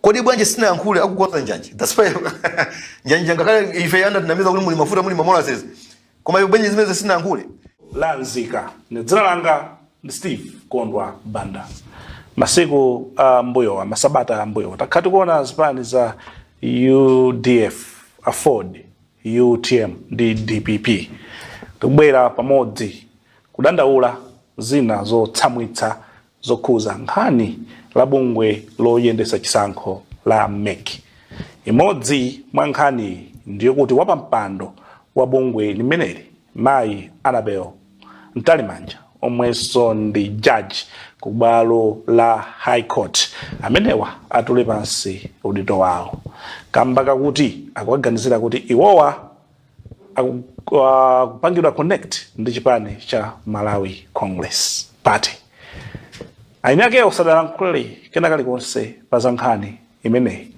Kodi bwanje sina yankhule akukonza njanje. That's why njanje ngakale ife yanda tunamiza kuti muli mafuta muli mamola sezi. Koma ife bwanje zimeze sina yankhule. La Mzika. Ni dzina langa ndi Steve Kondwa Banda. Masiku mbuyo, masabata mbuyo. Takati kuona zipani za UDF, Afford, UTM, ndi DPP. Tukubwera pamodzi kudandaula zina zotsamwitsa zokhuza nkhani la bungwe loyendesa chisankho la MEC. Imodzi mwa nkhani ndiyo kuti wapampando wa bungwe limeneli mayi Annabel Mtalimanja omwenso ndi judge ku bwalo la High Court amenewa atule pansi udindo wawo kamba kakuti akuganizira kuti iwowa kupangidwa connect ndi chipani cha Malawi Congress Party. Aina yake osadalankhule kenakali konse pazankhani imene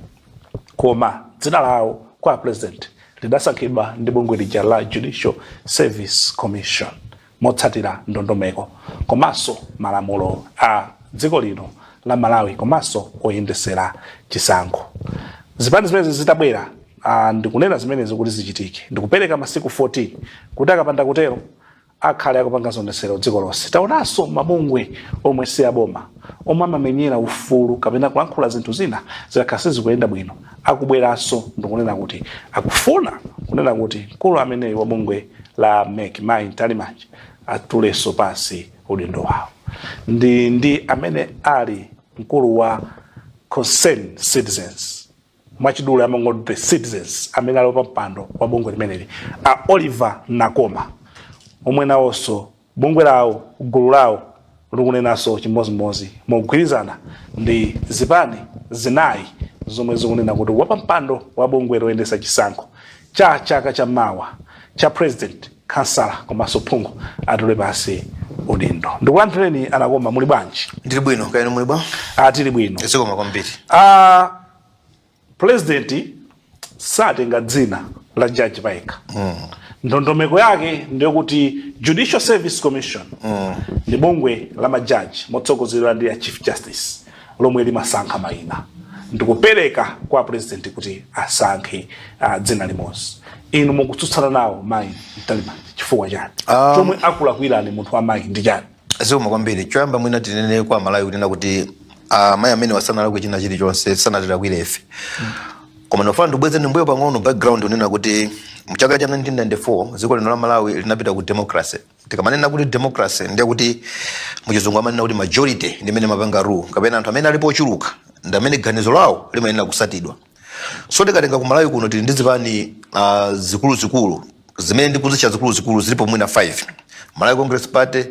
koma dzina lawo kwa president lidasankhidwa ndi bungwe lija la Judicial Service Commission motsatira ndondomeko komanso malamulo a dziko lino la Malawi komanso oyendesera chisankho. Zipani zimene zitabwera ndikunena zimene zikuti zichitike ndikupereka masiku 14 kuti akapanda kutero akhale akupanga zondesero dziko lonse. Taonanso mabungwe omwe si aboma omwe amamenyera ufulu kapena kulankhula zinthu zina zikakhala kuyenda bwino akubweranso ndikunena kuti akufuna kunena kuti mkulu ameneyi wa bungwe la MEC mayi Mtalimanja atuleso pansi udindo wawo. Ndi amene ali mkulu wa Concerned Citizens mwachidule among the citizens amene ali pampando wa bungwe limeneli Oliver Nakoma omwe nawonso bungwe lawo gulu lawo likunenanso chimozimozi mogwirizana ndi zipani zinayi zomwe zikunena kuti wapampando wa bungwe loyendesa chisankho cha chaka cha mawa cha president kansala komanso phungu atule pansi udindo. Ndikulanthireni Anakoma muli bwanji? Ndili bwino kaya muli bwa? Tili bwino. Sikoma kwambiri. President satenga dzina la judge paika. Ndondomeko yake ndiyo kuti Judicial Service Commission ndi bungwe la majaji motsogozedwa ndi Chief Justice lomwe limasankha mayina. Ndikupereka kwa president kuti asankhe dzina limodzi. Inu mukutsutsana nawo mayi Mtalimanja chifukwa chani? Chomwe akulakwirani munthu wa mayi ndi chani? Sikoma kwambiri. Choyamba mwina tinene kwa Malawi kunena kuti mayi amene wasanalakwe china chilichonse sanatilakwire ife. Koma nofana ndibweze ndimbuyo pang'ono background unena kuti mchaka cha 1994 dziko lino la Malawi linapita ku democracy. Tikamanena kuti democracy ndiye kuti muchizungu amanena kuti majority ndi amene mapanga rule kapena anthu amene alipo ochuluka ndi amene ganizo lawo limayenera kusatidwa. So tikatenga ku Malawi kuno tili ndi zipani zikulu zimene ndi kuzitcha zikulu zilipo mwina 5. Malawi Congress Party,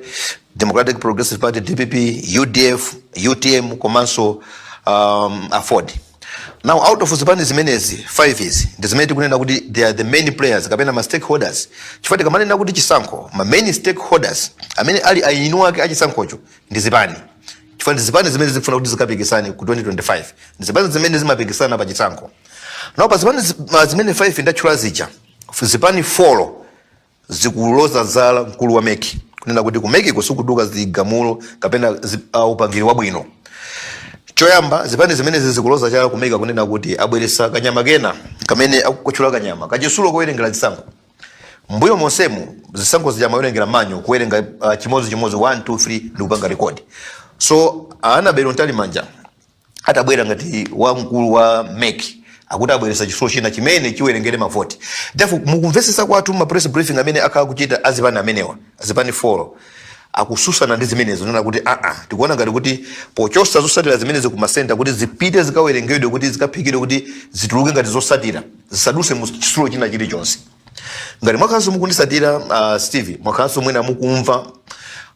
Democratic Progressive Party DPP, UDF, UTM komanso Afford. Now out of zipani zimenezi 5 izi ndi zimene tikunena kuti they are the main players kapena ma stakeholders. Chifukwa tikamanena kuti chisankho ma main stakeholders amene ali ainu ake achisankhocho ndi zipani. Chifukwa ndi zipani zimene zikufuna kuti zikapikisane ku 2025. Ndi zipani zimene zimapikisana pa chisankho. Now pa zipani zimene 5 ndatchula zija zipani 4 zikuloza zala mkulu wa MEC kunena kuti ku MEC kusukuduka zigamulo kapena upangiri wabwino. Choyamba zipani zimene zikuloza chala ku MEC kunena kuti abweresa kanyama kena kamene akukutchula kanyama kachisulo kowerengera zisankho. Mbuyo monsemu zisankho zijama werengera manyo kuwerenga chimozi 1 2 3 ndikupanga record. So Annabel Mtalimanja atabwera ngati wa mkulu wa MEC akuti abweresa chisulo china chimene chiwerengere mavoti. Therefore mukumvesesa kwathu ma press briefing amene akakuchita azipani amenewa azipani 4 akususana ndi zimenezo nena kuti tikuona ngati kuti pochosa zosatira zimenezi ku masenta kuti zipite zikawerengedwe kuti zikaphikidwe kuti zituluke ngati zosatira zisaduse mu chisulo china chilichonse. Ngati mwakhanso mukundisatira Steve mwakhanso mwina mukumva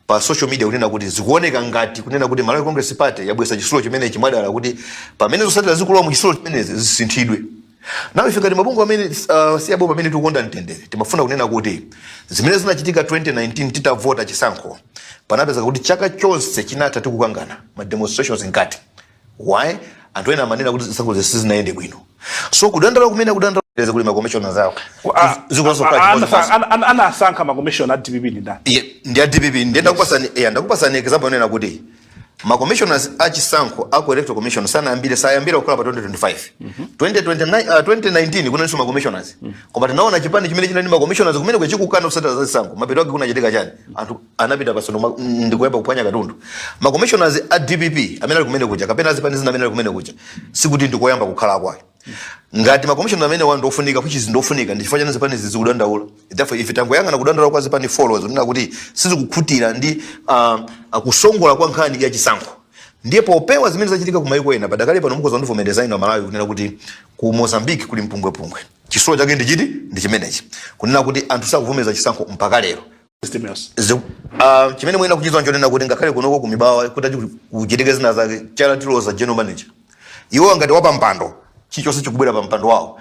pa social media kunena kuti zikuoneka ngati kunena kuti Malawi Congress Party yabwesa chisulo chimene chimadala kuti pamene zosatira zikulowa mu chisulo chimenezi zisinthidwe. Nawe ifika ndi mabungwe amene siyabo pamene tikukonda mtendere timafuna kunena kuti zimene zinachitika 2019 titavota chisankho panapeza kuti chaka chonse chinatha tikukangana ma demonstrations ngati why anthu ena amanena kuti zisankho zesi zinaende bwino. So kudandala kumene kudandala kuti ma commissioner zawo zikuloso anasankha ma commissioner a DPP ndi ndani? Ndi a DPP ndenda kupasani ndakupasani example nena kuti ma commissioners achisankho aku electoral commission sayambira kukhala pa 2025 2019 kunaliso ma commissioners koma tinaona chipani chimene chinali ma commissioners kumene kwechikukana kusata za chisankho mapeto ake kunachitika chani anthu anapita pasono ndikuyamba kuphwanya katundu ma commissioners a DPP amene ali kumene kuja kapena azipani zina amene ali kumene kuja sikuti ndikoyamba kukhala kwake ngati ma commissioners amene wandofunika which is ndofunika ndichifanya nezipani zizikudandaula therefore if tangoyangana kudandaula kwa zipani followers nina kuti sizikukhutira ndi kusongola kwa nkhani ya chisankho ndipo opewa zimene zachitika kumaiko ena padakali pano mukoza ndivomereza ino Malawi kunena kuti ku Mozambique kuli mpungwepungwe chisowa chake ndi chimenechi kunena kuti anthu sakuvomeza chisankho mpaka lero chimene mwina kuchizwa nchonena kuti ngakhale kunoko kumibawa kuti kuchitika zina zake charatiloza general manager iwo ngati wapa mpando chichonse chikubwera pa mpando wawo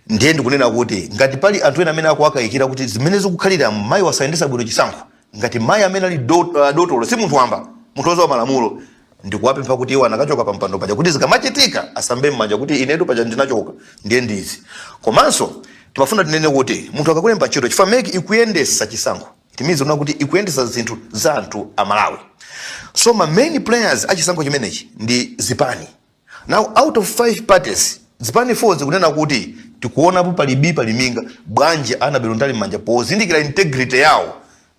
ndiye ndikunena kuti ngati pali anthu ena amene akuwakayikira kuti zimene zikukhalira mayi wasayendesa bwino chisankho ngati mayi amene ali dotolo si munthu wamba munthu wozowa malamulo ndikuwapempha kuti iwo anakachoka pa mpando paja kuti zikamachitika asambe m'manja kuti inetu paja ndinachoka ndiye ndizi komanso timafuna tinene kuti munthu akakulemba ntchito chifukwa meki ikuyendesa chisankho timizi una kuti ikuyendesa zinthu za anthu a Malawi so ma main players achisankho chimenechi ndi zipani now out of 5 parties zipani 4 zikunena kuti tikuonapo pali minga bwanji anabelo ndali m'manja pozindikira integrity yawo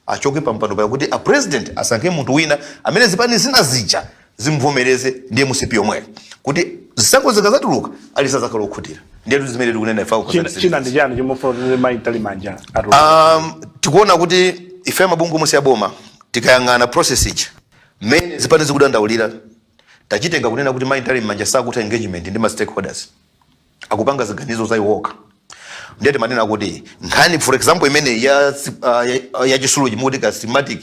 achoke pa mpando pa kuti a president asankhe munthu wina amene zipani zina zija zimvomereze ndiye musipi yomwe kuti zisankho zikazatuluka alisazakhala okhutira ndiye zimene tikunena ifa china ndi chani chimofuna mai tali manja tikuona kuti ife mabungu musi aboma tikayangana process ichi mene zipani zikudandaulira tachitenga kunena kuti mai tali manja sakuta engagement ndi ma stakeholders akupanga ziganizo za iwoka ndiye timanena kuti nkhani for example imene ya chisuluji mudi ka systematic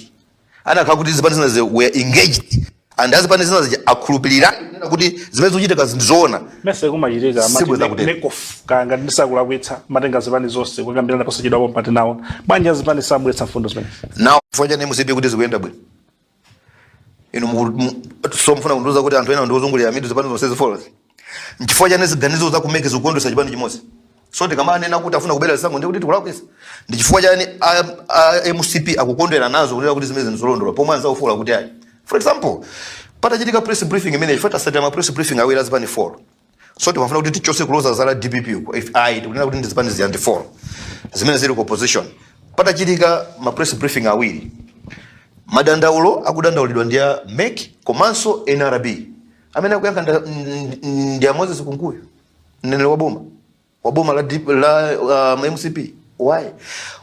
anakhala kuti zipani zina were engaged and azipani zina zija akhulupirira kuti zimene zochitika zindizoona mese kumachitika amati nekof kanga ndisakulakwitsa matenga zipani zonse kukambirana posachedwa po mpati nawo banja zipani samwetsa mfundo zimene now foja ne musibe kuti zikuyenda bwino ino so mfuna kunduza kuti anthu ena ndiozungulira mitu zipani zonse zifollows nchifoja ne ziganizo za kumeke zikondwesa chipani chimodzi so tikamanena kuti afuna kubera zisankho ndi kuti tikulakwisa ndi chifukwa chani MCP akukondwera nazo kunena kuti zimene zinzolondola pomwe anza ufola kuti ayi for example patachitika press briefing imene ifata satama press briefing awira zipani 4 so timafuna kuti tichose kuloza zala DPP uko if I tikunena kuti ndi zipani ziyandi 4 zimene zili ku opposition patachitika ma press briefing awiri madandaulo akudandaulidwa ndi ya MEC komanso NRB amene akuyankha ndi Moses Kunkuyo nene waboma la MCP why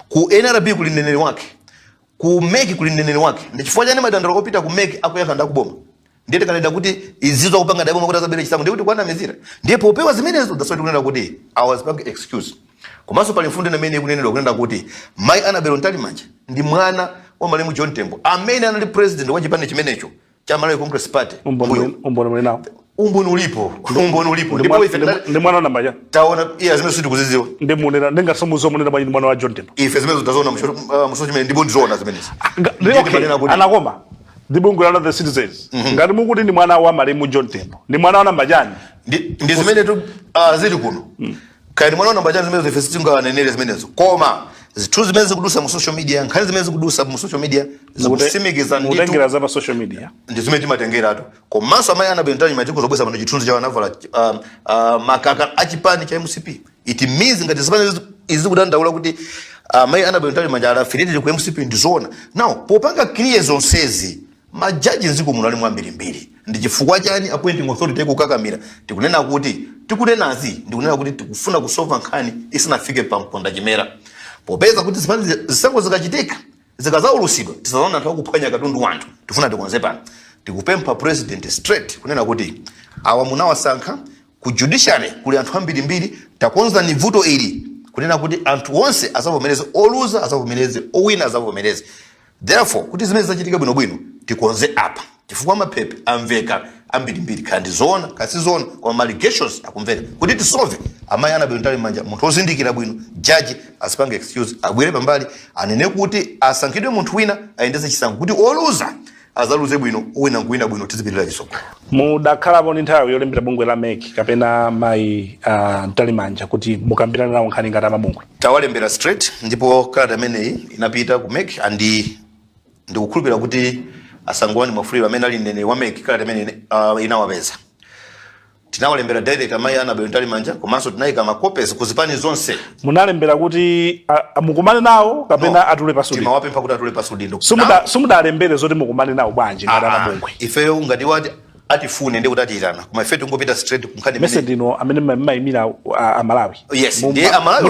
ku NRB kuli neneri wake ku MEC kuli neneri wake ndi chifukwa chani madandaulo opita ku MEC akuyankha ndakuboma ndiye tikanenda kuti izizo kupanga ndaboma kuti azabere chisankho ndiye kuti kwana mizira ndiye popewa zimenezo that's why tikunena kuti I was back excuse komanso pali mfundo imene ikunenedwa kunena kuti mai anabelo ntali manja ndi mwana wa Malemu John Tembo amene anali president wa chipani chimenecho cha Malawi Congress Party umboni ulipo ndipo ife ndi mwana namba ja taona iya zimene siti kuziziwa ndi munena ndingasomuzo munena bwanyi mwana wa John Tembo ife zimene tutazoona muso chimene ndipo ndizoona zimene anakoma ndibungu la the citizens ngati mukuti ndi mwana wa Malemu John Tembo ndi mwana wa namba jani ndi zimene tu zili kuno kaya ndi mwana wa namba jani zimene ife sitinganenere zimenezo koma zithu zimene zikudusa mu social media nkhani zimene zikudusa mu social media zikutsimikiza nditu mutengera za social media ndi zimene timatengera atu komanso amayi anabentani matiko zobwesa pano chithunzi cha wanavala makaka achipani cha MCP it means ngati zimene izikudandaula kuti amayi anabentani manja alafiriti ku MCP ndizoona now popanga clear zonsezi majaji nziko munali mwambirimbiri ndi chifukwa chani appointing authority kukakamira tikunena kuti tikunenazi ndikunena kuti tikufuna kusolve nkhani isanafike pa mponda chimera popeza kuti zipani zisankho zikachitika zikazaulusidwa tisazaona anthu akuphwanya katundu wanthu tifuna tikonze pano tikupempha president straight kunena kuti awa munawasankha ku judiciary kuli anthu ambirimbiri takonza ni vuto ili kunena kuti anthu onse asavomereze oluza asavomereze owina asavomereze therefore kuti zimene zachitika bwinobwino tikonze apa chifukwa mapepe amveka ambirimbiri kandi zona kasizona kwa allegations akumveka kuti tisolve amayi anabelo ntali manja munthu ozindikira bwino judge asipanga excuse abwere pambali anene kuti asankhidwe munthu wina ayendese chisankho kuti oluza azaluze bwino wina nkuwina bwino tizipirira chisoko mudakhalapo ndi nthawi yolembera bungwe la MEC kapena mayi ntali manja kuti mukambirana nawo nkhani ngati amabungwe tawalembera straight ndipo kalata imeneyi inapita ku MEC andi ndikukhulupirira kuti asangwani mafuliro amene ali nene wameki kalata amene inawapeza tinawalembera direct amayi Anabel Ntali Manja komanso tinayika makopes kuzipani zonse. Munalembera kuti mukumane nawo kapena atule pasudi? Timawapempha kuti atule pasudi ndo. Sumudalembere zoti mukumane nawo bwanji ngati anabungwe. Ifeyo ngati wati atifune ndi kuti atitana koma ife tungopita straight kunkhani mese ndino amene mayimira Malawi. Yes, ndiye Malawi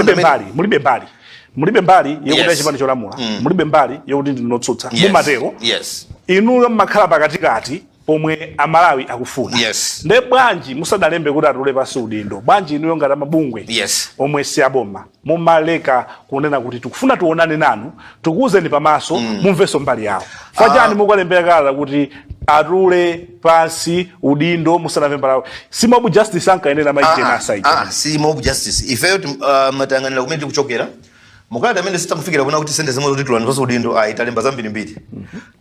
mulibe mbali yokuti chipani cholamula, mulibe mbali yokuti ndinotsutsa mumatero. Yes. Inuyo makhala pakatikati pomwe Amalawi akufuna. Yes. Nde bwanji musadalembe kuti atule pasudi ndo bwanji inuyo ngati mabungwe omwe si aboma mumaleka kunena kuti tikufuna tuonane nanu tukuzeni pamaso mumveso mbali yawo. Fajani mukalembera kala kuti atule pasi udindo musanapempha si mob justice ankaenera maitena side. Si mob justice ifeyo matanganira kumene tikuchokera mukada amene sitakufikira kuna kuti sende zimwe zoti tulani zonse udindo italemba zambiri mbiri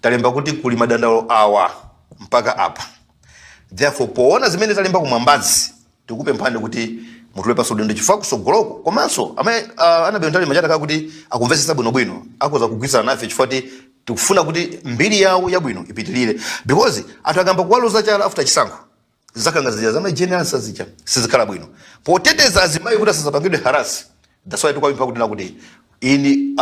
talemba kuti kuli madandalo awa mpaka apa. Therefore poona zimene talemba kumwambazi tikupemphani kuti mutule pasi udindo chifukwa kusogoloko komanso amayi Anabel Ntali Manja taka kuti akumvesesa bwinobwino akoza kugwirizana nafe chifukwa tikufuna kuti mbiri yawo yabwino ipitilire because atagamba kuwaluza chala after chisankho zakanga zija zama general sazija sizikhala bwino poteteza azimayi kuti asapangidwe harasi. That's why tukawimpa kuti nakuti ini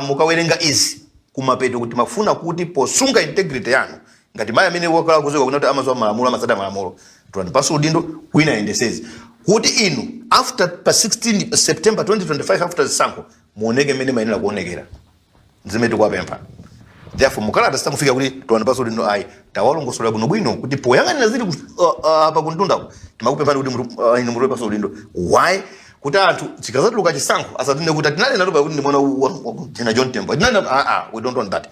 mukawerenga izi kumapeto kuti mafuna kuti posunga integrity yanu ngati mayi amene wakala kuzoka kuti amazo malamulo amasada malamulo tulani pasi udindo kuina endesezi kuti inu after pa 16 September 2025 after zisankho muoneke mmene mayenera kuonekera zimene tikuwapempha. Therefore mukalata sitamufika kuti tulani pasi udindo ayi tawalongosola bwinobwino kuti poyang'anira zili pa kuntundako timakupemphani kuti inu mutule pasi udindo. Why? Kuti anthu chikazatuluka chisankho asatinde kuti tinali naloba kuti ndimona jena John Tembo tinali we don't want that.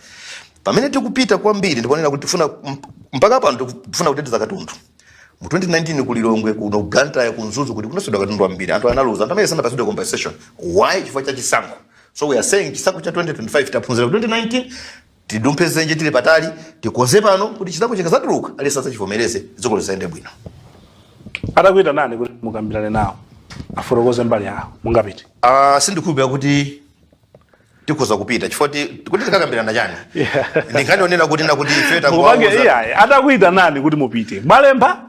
Pamene tikupita kwambiri ndiponena kuti tifuna mpaka pano tikufuna kuteteza katundu. Mu 2019 kulilongwe kuno ganta ya kunzuzu kuti kunosudwa katundu ambiri anthu analuza anthu amene sana pasudwa compensation. Why? Chifukwa cha chisankho. So we are saying chisankho cha 2025 taphunzira 2019 tidumpeze nje tili patali tikoze pano kuti chisankho chikazatuluka ali sasa chivomereze dziko lisaende bwino. Atakuita nani kuti mukambirane nawo aforokoze mbali yawo mungapite? Sindikubira kuti tikoza kupita chifukwa kuti tikakambirana chani. Ndingani onena kuti feta kwa atakuita nani kuti mupite malemba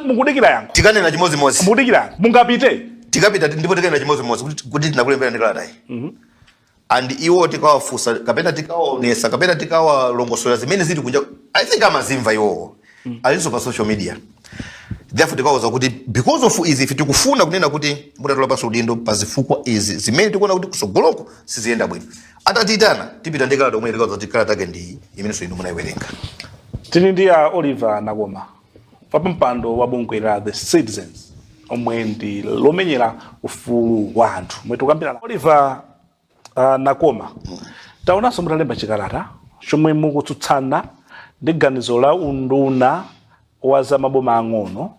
mukudikira yangu tikanena chimozimozi mukudikira mungapite tikapita ndipo tikanena chimozimozi kuti tinakulembera ndikalata and iwo tikawafusa kapena tikawaonesa kapena tikawalongosola zimene zili kunja I think amazimva iwo aliso pa social media. Therefore tikawuza kuti because of izi if tikufuna kunena kuti mudatula pasi udindo pazifukwa izi zimene tikuona kuti kusogoloko siziyenda bwino atatitana tipita ndikalata omwe tikawuza kuti kalata take ndi imenenso inu munayiwerenga. Tini ndi Oliver Nakoma pampando wa bungwe la The Citizens omwe ndi lomenyera ufulu wa anthu omwe tikukambirana. Oliver Nakoma taonanso mutalemba chikalata chomwe mukutsutsana ndi ganizo la unduna wa za maboma ang'ono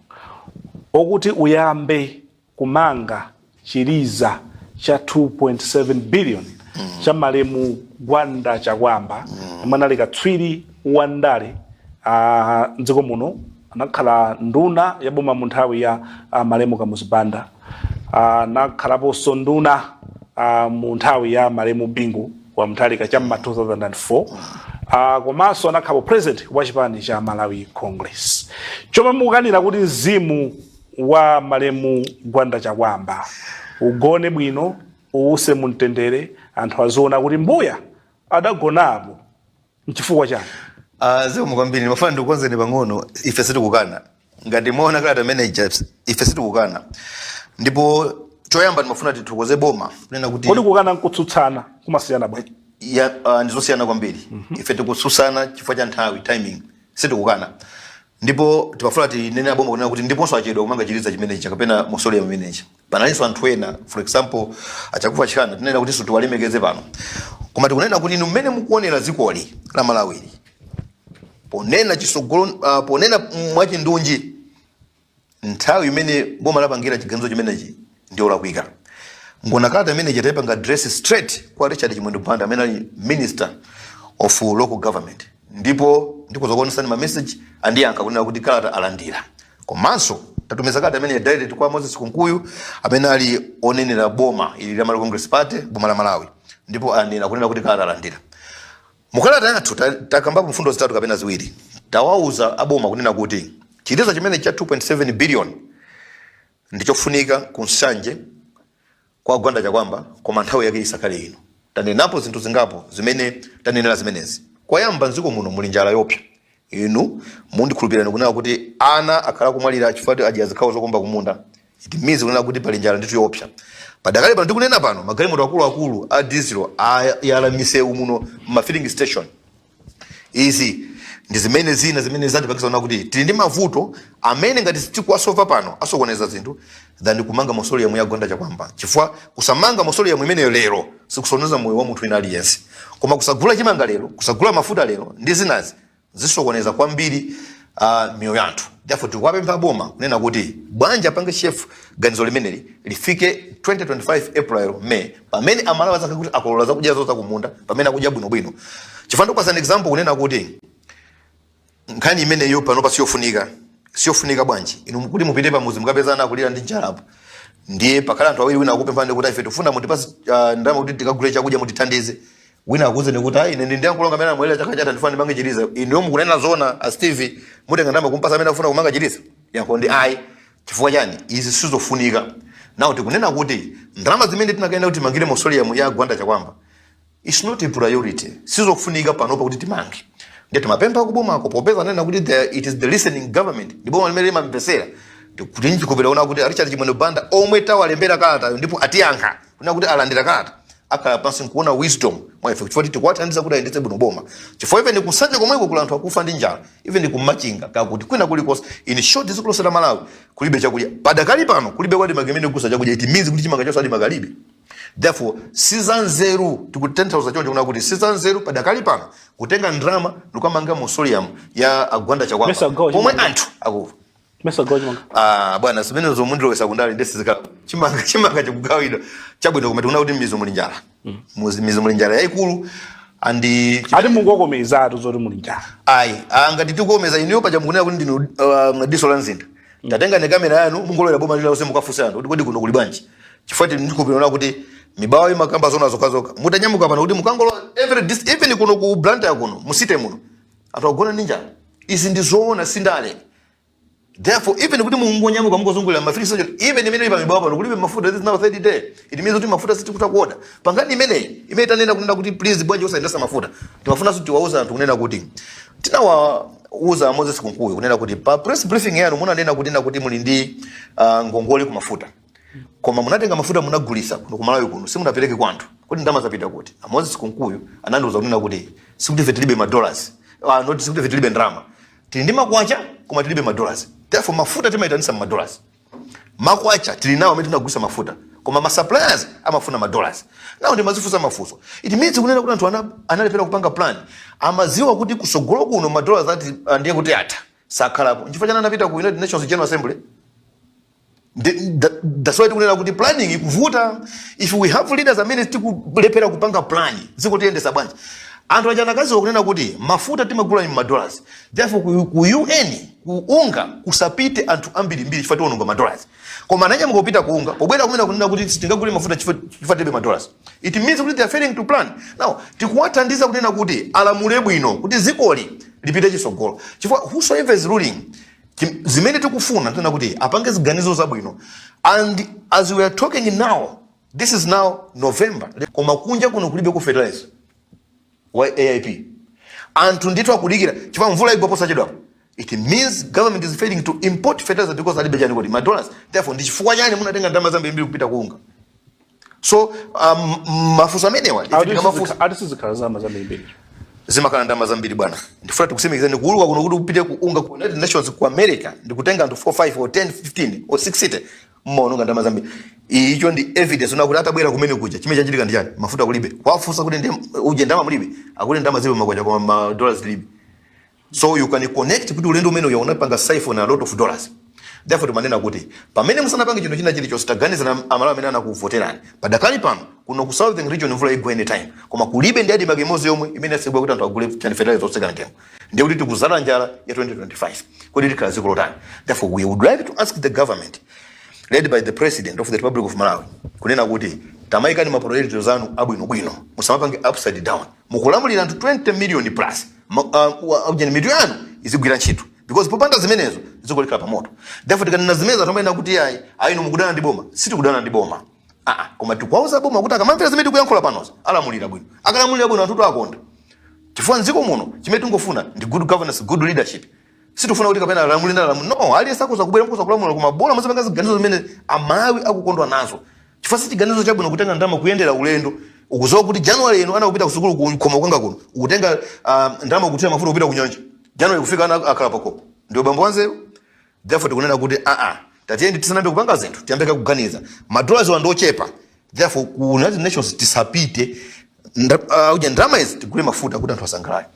okuti uyambe kumanga chiliza cha 2.7 billion cha malemu Gwanda Chakwamba mwanali katswiri wa ndale mdziko muno anakhala nduna ya boma mu nthawi ya malemu Kamuzibanda anakhalaponso nduna mu nthawi ya malemu Bingu wa Mutharika cha 2004 komanso anakhala president wa chipani cha Malawi Congress. Chomwe mukukanira kuti mzimu wa malemu Gwanda Chakwamba ugone bwino uwuse mumtendere anthu aziona kuti mbuya adagonapo mchifukwa chani? Zikomo kwambiri mafana ndikukonzeni pang'ono ife sitikukana ngati muona kalata managers ife sitikukana ndipo choyamba ndimafuna tithokoze boma kunena kuti kodi kukana nkutsutsana kumasiyana bwanji? Ndizosiyana kwambiri. Ife tikutsutsana chifukwa cha nthawi timing sitikukana ndipo timafuna tinene boma kunena kuti ndiponso achedwa kumanga chiliza chimene chakapena musole ya manager panalinso anthu ena for example achakufa chikana tinena kuti so tiwalemekeze pano koma tikunena kuti inu mmene mukuonera dzikoli la Malawi ponena chisogolo ponena mwachindunji nthawi imene boma lapangira chiganizo chimenechi ndio lakwika. Ngona kalata manager taipanga address straight kwa Richard Chimwendo Mpanda amene ali minister of local government ndipo ndikuzokuonesani ma message andiyankha kunena kuti kalata alandira komanso tatumiza kalata amene direct kwa Moses Kunkuyu amene ali onenera boma ili la Malawi Congress Party boma la Malawi ndipo anena kunena kuti kalata alandira. Mukalata yathu takambapo mfundo zitatu kapena ziwiri. Tawauza aboma kunena kuti chitetezo chimene cha 2.7 billion ndichofunika kunsanje kwa gwanda chakwamba koma nthawi yake isakhale ino. Tanenapo zinthu zingapo zimene tanenera zimenezi. Kwayamba nziko muno muli njala yopsa. Inu mundikhulupirani kunena kuti ana akhala kumwalira chifukwa ajiya zikhawo zokomba kumunda. It means kunena kuti pali njala ndithu yopsa. Padakali pano ndikunena pano magalimoto akulu a diesel yalamise muno ma filling station. Izi ndi zimene zatipangisa kunena kuti tili ndi mavuto amene ngati tikuwasolva pano asokoneza zinthu than kumanga mausoleum ya gwanda chakwamba. Chifukwa kusamanga mausoleum imeneyo lero sikusoneza moyo wa munthu ina aliyense. Koma kusagula chimanga lero, kusagula mafuta lero ndi zinazi zisokoneza kwambiri miyoyo yathu. Therefore tikuwapempha boma kunena kuti bwanja pange chef ganizo limeneli lifike 2025 April May pamene amalawa zake kuti akolola zakudya zoza kumunda pamene akudya bwino. Chifukwa ndikupa an example kunena kuti nkhani imene yo pano siyofunika bwanji inu kuti mupite pamuzi mukapezana kulira ndi njalapo ndiye pakhala anthu awiri wina akupemphani kuti ife tifuna mutipasi ndalama kuti tikagule chakudya mutithandize wina akuze kuti ayi ine ndi yankulonga amene amwelera chaka chatha ndifuna ndimange chiliza inu mukunena zona a Steve mutenga ndalama kumpasa amene afuna kumanga chiliza yankho ndi ayi chifukwa chani izi sizofunika. Nawo tikunena kuti ndalama zimene tinakaenda kuti mangire mausoleum ya gwanda chakwamba it's not a priority, sizofunika panopa kuti timange. Ndiye timapempha kuboma popeza nena kuti it is the listening government ndiboma limene limamvesera kuti ndikupera una kuti Richard Chimwene Banda omwe tawalembera kalata ndipo atiyankha kuna kuti alandira kalata akhala pansi kuona wisdom mwa ife chifukwa tikuwathandiza kuti ayendetse bwino boma chifukwa even kusanje komweko kula anthu akufa ndi njala even kumachinga kakuti kwina kulikonse in short zikulosera Malawi kulibe chakudya padakali pano kulibe kwadi magemene kusa chakudya it means kuti chimanga chonse ali makalibe. Therefore sizanzeru tikutentauza chonje kuna kuti sizanzeru padakali pano kutenga ndrama lukamanga mausoleum ya agwanda chakwamba pomwe anthu akufa. Bwana simene zomundiro sekondari ndesi zika chimanga chikugawidwa chabwino koma tikuna kuti mizo muli njala. Mizo muli njala yaikulu andi ati mungokomeza zoti muli njala. Ngati tikukomeza iniyo paja mukunena kuti ndinu Diso la Mzika. Tatenga ne kamera yanu mungolera boma lila use mukafusa anthu kuti kodi kuno kuli bwanji. Chifukwa ndikupirana kuti mibawa imakamba zona zokazoka mutanyamuka pano kuti mukangolo even kuno ku blanta ya kuno musite muno anthu agona ninja izi ndi zoona sindale. Therefore even kuti mungonyamuka mungozungulira mafiri sojo even imene ipa mibawa pano kulibe mafuta this now 30 day it means kuti mafuta sitikuta kuoda pangani imene tanena kunena kuti please bwanji usayendesa mafuta timafuna kuti tiwauza anthu kunena kuti tinawauza Moses Kunkuyu kunena kuti pa press briefing yanu munanena kuti muli ndi ngongole ku mafuta koma munatenga mafuta munagulisa kuno ku Malawi kuno simunapereke kwa anthu kuti ndama zapita kuti Moses Kunkuyu anandiuza kunena kuti sikuti vetilibe $, not sikuti vetilibe ndrama tili ndi makwacha koma tilibe $. Therefore mafuta timaitanisa $. Makwacha tili nawo amene tinagulisa mafuta koma ma suppliers amafuna $. Nawo ndi mazifusa mafuso it means kunena kuti anthu analepera kupanga plan amaziwa kuti kusogolo kuno $, ati ndiye kuti atha sakhalapo nchifukwa chana anapita ku United Nations General Assembly. That's why tikunena kuti planning ikuvuta. If we have leaders amene tikulepera kupanga plan ziko tiyendesa bwanji anthu ajana kazi kunena kuti mafuta timagula mu $. Therefore ku UN kuunga kusapite anthu ambiri chifukwa tiononga $. Koma nanya mukopita kuunga pobwera kumena kunena kuti sitingagule mafuta chifukwa tibe $. It means kuti they are failing to plan. Now tikuwathandiza kunena kuti alamule bwino kuti zikoli lipite chisogolo chifukwa whosoever is ruling zimene tikufuna tena kuti apange ziganizo zabwino. And as we are talking now, this is now November, koma kunja kuno kulibe ku fertilizer wa AIP anthu ndithu akudikira chifukwa mvula igwaposa chedwapo. It means government is failing to import fertilizer because alibe chani kuti $. Therefore ndi chifukwa chani munatenga ndalama zambiri kupita kuunga. So mafuso amenewa atisizikhala zama zambiri zimakhala ndalama zambiri bwana. Ndifuna tikusimikizeni kuuluka kuno kuti upite kuunga ku United Nations ku America ndikutenga anthu 4 5 or 10 15 or 6 mmaononga ndalama zambiri. Icho ndi evidence una kuti atabwera kumene kuja chimene chachitika ndi chani mafuta kulibe kwafusa kuti uje ndalama mulibe akuti ndalama zibe makwacha koma $. Libe. So you can connect kuti ulendo umene unapanga siphon a lot of $. Therefore tumanena kuti pamene musanapange chino china chilichonse taganiza na Amalawi amene anakuvoterani padakali pano kuno ku southern region mvula igwa anytime koma kulibe ndi adi magemozi yomwe imene asibwa kuti anthu agule chani fertilizer oseka ntengo ndiye kuti tikuzala njala ya 2025 kodi tikhala ziko lotani. Therefore we would like to ask the government led by the president of the Republic of Malawi kunena kuti tamaika ni mapriority zanu abwino musamapange upside down mukulamulira anthu 20 million plus ujeni mitu yanu izigwira ntchito because popanda zimenezo zikolikira pamoto therefore tikanena zimeza tomaina kuti ayi no mukudana ndi boma sitikudana ndi boma koma tikwauza boma kuti akamamvera zimene tikuyankhula panozo alamulira bwino akalamulira bwino anthu akonda chifukwa nziko muno chimene tingofuna ndi good governance good leadership sitifuna kuti kapena alamulira no ali sakuza kubwera mkuza kulamulira koma bola muzapanga ziganizo zimene amawi akukondwa nazo chifukwa sichiganizo chabwino kutenga ndama kuyendera ulendo ukuzowa kuti January eno ana kupita kusukulu kukoma kwanga kuno ukutenga ndama kutia mafuta kupita kunyanja January kufika ana akala pakopo ndio bambo wanzeru therefore tikunena kuti tatiyendi tisanambe kupanga zinthu tiyambeka kuganiza madollars wandochepa therefore ku United Nations tisapite ndama izi tigule mafuta kuti anthu asangalale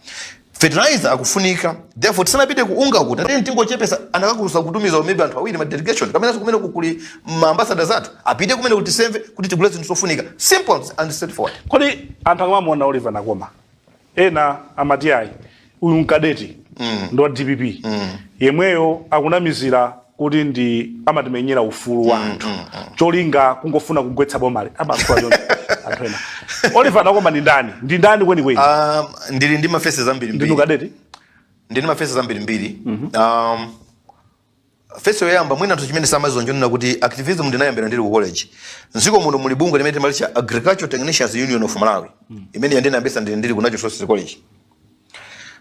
fertilizer akufunika therefore tisanapite kuunga kuti ateni tingochepesa anakakurusa kutumiza maybe anthu awiri ma delegation kamene kumene kukuli ma ambassadors athu apite kumene kuti save kuti tigule zinthu zofunika simple and straightforward. Kodi anthu akamamona Oliver Nakoma ena amati ayi uyu mkadeti ndo DPP yemweyo akunamizira kuti ndi amatimenyera ufulu wa anthu cholinga kungofuna kugwetsa bomale amakula yonse anthu ena Oliver Nakoma ndi ndani kweni ndili ndi mafaces ambiri ndi mkadeti ndili mafaces ambiri mbiri face yoyamba mwina anthu chimene samazonjo nina kuti activism ndinayambira ndili ku college nziko muno muli bungwe limene timalicha Agricultural Technicians Union of Malawi imene yandena ambesa ndili ku National Social College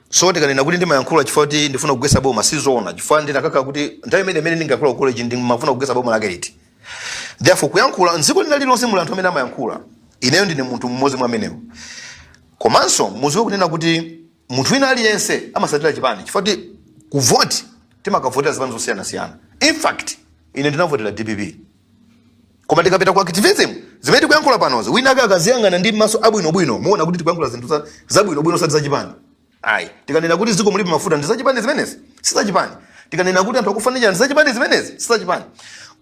so tikanena kuti ndimayankhula chifukwa kuti ndifuna kugwesa boma sizona chifukwa ndinakaka kuti nthawi imene ndingakula ku college ndimafuna kugwesa boma lake liti therefore kuyankhula nziko linali lonse muli anthu amene amayankhula ineyo ndine munthu mmodzi mwa amenewo komanso muziwe kunena kuti munthu wina aliyense amasatira chipani chifukwa kuti kuvote timakavotera zipani zosiyana in fact ine ndinavotera DPP koma tikapita ku activism zimene tikuyankhula panozi wina akaziyang'ana ndi maso abwinobwino muona kuti tikuyankhula zinthu zabwinobwino sati zachipani ayi tikanena kuti ziko mulibe mafuta ndi zachipani zimenezi sizachipani tikanena kuti anthu akufanira ndi zachipani zimenezi sizachipani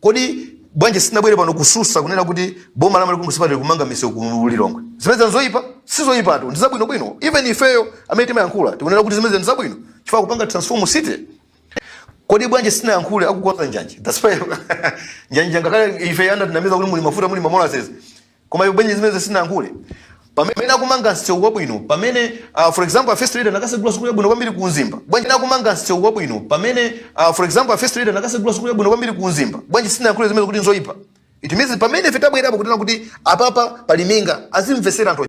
kodi bwanje sinabwere pano kususa kunena kuti boma la Malawi musipatire kumanga misewu ku Lilongwe zimene zoyipa sizoyipa tu ndi zabwinobwino even ifeyo amene timayankhula tikunena kuti zimene ndi zabwino chifukwa kupanga transform city kodi bwanje sinayankhule akukonza njanje that's why njanje ngakale ife yanda tinamiza kuti muli mafuta muli mamola sezi koma bwanje zimene sinayankhule pamene akumanga nsewu wabwino pamene for example a first leader nakasegula sukulu yabwino kwambiri ku Nzimba bwanje akumanga nsewu wabwino pamene for example a first leader nakasegula sukulu yabwino kwambiri ku Nzimba bwanje sinayankhule zimene kuti nzoyipa it means pamene ife tabwera apo kuti apapa paliminga azimvesera anthu